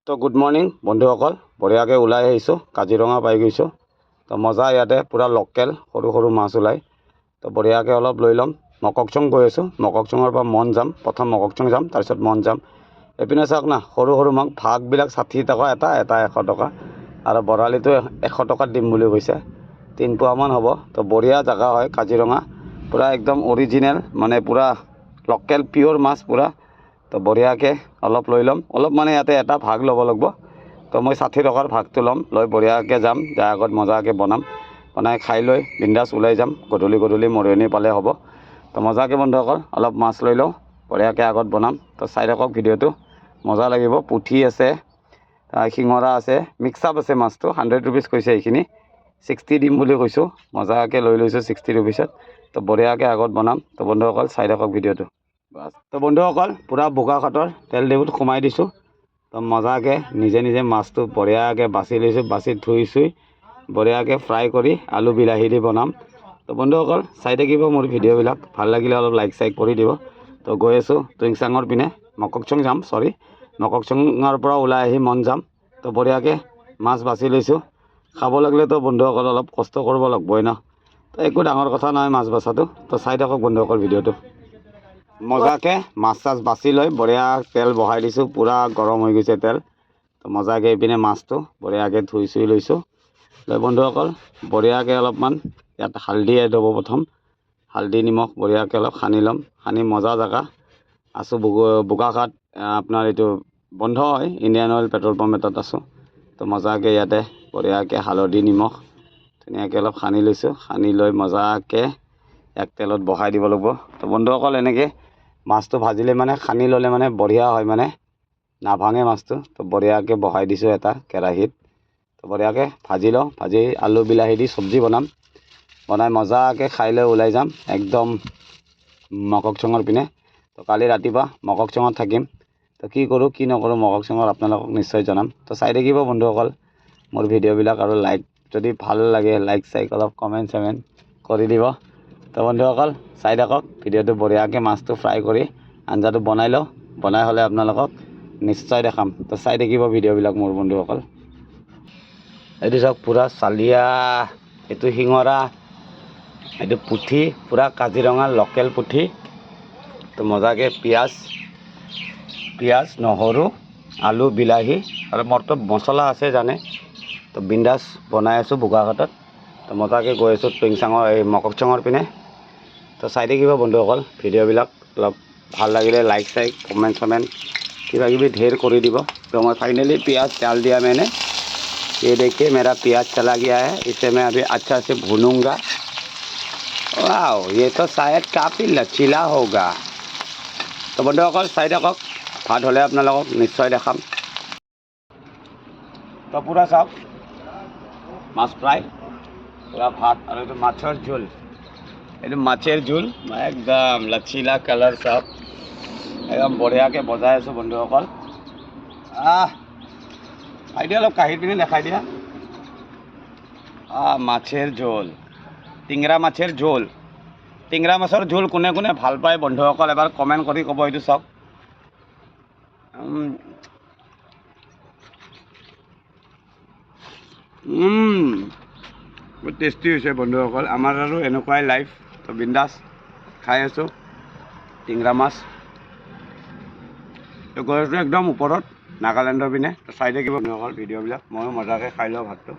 তো good morning বন্ধুসকল, বঢ়িয়াকৈ ওলাই আহিছোঁ, কাজিৰঙা পাই গৈছোঁ। তো মজা, ইয়াতে পূৰা লোকেল সৰু সৰু মাছ ওলায়। তো বঢ়িয়াকৈ অলপ লৈ ল'ম। মককচং গৈ আছোঁ, মককচঙৰ পৰা মন যাম। প্ৰথম মককচং যাম, তাৰপিছত মন যাম। এইপিনে চাওক না, সৰু সৰু মাছ ভাগবিলাক 60 টকা এটা, এটা 100 টকা। আৰু বৰালিটো 100 টকাত দিম বুলি কৈছে, 3 পোৱামান হ'ব। তো বঢ়িয়া জেগা হয় কাজিৰঙা, পূৰা একদম অৰিজিনেল, মানে পূৰা লোকেল পিয়'ৰ মাছ পূৰা। তো বঢ়িয়াকৈ অলপ লৈ ল'ম, অলপ মানে ইয়াতে এটা ভাগ ল'ব লাগিব। তো মই 60 টকাৰ ভাগটো ল'ম, লৈ বঢ়িয়াকৈ যাম, যাৰ আগত মজাকৈ বনাই খাই লৈ বিন্দাছ ওলাই যাম। গধূলি মৰিয়নি পালে হ'ব। তো মজাকৈ বন্ধুসকল অলপ মাছ লৈ লওঁ, বঢ়িয়াকৈ আগত বনাম। তো চাই থাকক ভিডিঅ'টো, মজা লাগিব। পুঠি আছে, শিঙৰা আছে, মিক্স আপ আছে মাছটো। 100 ৰুপিজ কৈছে, এইখিনি 60 দিম বুলি কৈছোঁ। মজাকৈ লৈ লৈছোঁ 60 ৰুপিজত। তো বঢ়িয়াকৈ আগত বনাম। তো বন্ধুসকল চাই থাকক ভিডিঅ'টো। বাছ, তো বন্ধুসকল পূৰা বোকাখাটৰ তেল ডিপুত সোমাই দিছোঁ। তো মজাকৈ নিজে মাছটো বঢ়িয়াকৈ বাছি লৈছোঁ, বাছি ধুই চুই বঢ়িয়াকৈ ফ্ৰাই কৰি আলু বিলাহী দি বনাম। তো বন্ধুসকল চাই থাকিব মোৰ ভিডিঅ'বিলাক, ভাল লাগিলে অলপ লাইক চাইক কৰি দিব। তো গৈ আছোঁ টুইংচাঙৰ পিনে, মককচং যাম, মককচঙৰ পৰা ওলাই আহি মন যাম। তো বঢ়িয়াকৈ মাছ বাছি লৈছোঁ। খাব লাগিলেতো বন্ধুসকল অলপ কষ্ট কৰিব লাগিবই ন। তো একো ডাঙৰ কথা নহয় মাছ বাছাটো। তো চাই থাকক বন্ধুসকল ভিডিঅ'টো। মজাকৈ মাছ চাছ বাছি লৈ বঢ়িয়া তেল বহাই দিছোঁ, পূৰা গৰম হৈ গৈছে তেল। তো মজাকৈ এইপিনে মাছটো বঢ়িয়াকৈ ধুই চুই লৈছোঁ। লৈ বন্ধুসকল বঢ়িয়াকৈ অলপমান ইয়াত হালধি এড হ'ব। প্ৰথম হালধি নিমখ বঢ়িয়াকৈ অলপ সানি ল'ম। সানি মজা জেগা আছোঁ, বোকাখাট আপোনাৰ এইটো বন্ধ হয়, ইণ্ডিয়ান অইল পেট্ৰল পাম্প এটাত আছোঁ। তো মজাকৈ ইয়াতে বঢ়িয়াকৈ হালধি নিমখ ধুনীয়াকৈ অলপ সানি লৈছোঁ। সানি লৈ মজাকৈ এক তেলত বহাই দিব লাগিব। তো বন্ধুসকল এনেকৈ মাছটো ভাজিলে মানে সানি ল'লে মানে বঢ়িয়া হয়, মানে নাভাঙে মাছটো। তো বঢ়িয়াকৈ বহাই দিছোঁ এটা কেৰাহীত। তো বঢ়িয়াকৈ ভাজি লওঁ, ভাজি আলু বিলাহী দি চব্জি বনাই মজাকৈ খাই লৈ ওলাই যাম একদম মককচঙৰ পিনে। তো কালি ৰাতিপুৱা মককচঙত থাকিম। তো কি কৰোঁ কি নকৰোঁ মককচঙত আপোনালোকক নিশ্চয় জনাম। তো চাই থাকিব বন্ধুসকল মোৰ ভিডিঅ'বিলাক, আৰু লাইক যদি ভাল লাগে লাইক চাইক অলপ কমেণ্ট চমেণ্ট কৰি দিব। তো বন্ধুসকল চাই থাকক ভিডিঅ'টো, বঢ়িয়াকৈ মাছটো ফ্ৰাই কৰি আঞ্জাটো বনাই লওঁ। বনাই হ'লে আপোনালোকক নিশ্চয় দেখাম। তো চাই থাকিব ভিডিঅ'বিলাক মোৰ বন্ধুসকল। এইটো চাওক পূৰা চালিয়া, এইটো শিঙৰা, এইটো পুঠি, পূৰা কাজিৰঙাৰ লোকেল পুঠি। তো মজাকৈ পিঁয়াজ নহৰু আলু বিলাহী আৰু মোৰতো মছলা আছে জানে। তো বিন্দাছ বনাই আছোঁ বোকাখাটত। তো মজাকৈ গৈ আছোঁ টুইংচাঙৰ এই মককচঙৰ পিনে। তো চাই থাকিব বন্ধুসকল ভিডিঅ'বিলাক, অলপ ভাল লাগিলে লাইক চাইক কমেণ্ট চমেণ্ট কিবাকিবি ঢেৰ কৰি দিব। তো मैं फाइनली प्याज डाल दिया मैंने। ये देखिए मेरा प्याज चला गया है, इसे मैं अभी अच्छा से भूनूंगा। वाओ, ये तो शायद काफ़ी लचीला होगा। তো বন্ধুসকল চাই থাকক, ভাত হ'লে আপোনালোকক নিশ্চয় দেখাম। তো পূৰা চাওক মাছ ফ্ৰাই, পূৰা ভাত, আৰু এইটো মাছৰ জোল, এইটো মাছের জোল একদম লচিলা কালার চাওক, একদম বঢ়িয়াকৈ বজাই আছোঁ বন্ধুসকল। খাই দিয়া অলপ কাঢ়ি পিনি দেখাই দিয়া। মাছের জোল, টিংৰা মাছেৰ জোল। টিংৰা মাছৰ জোল কোনে কোনে ভাল পায় বন্ধুসকল এবাৰ কমেণ্ট কৰি ক'ব। এইটো চাওক বহুত টেষ্টি হৈছে বন্ধুসকল। আমাৰ আৰু এনেকুৱাই লাইফ। তো বিন্দাছ খাই আছোঁ টিংৰা মাছ। তো গৈ আছোঁ একদম ওপৰত নাগালেণ্ডৰ পিনে। তো চাই থাকিব বন্ধুসকল ভিডিঅ'বিলাক, ময়ো মজাকৈ খাই লওঁ ভাতটো।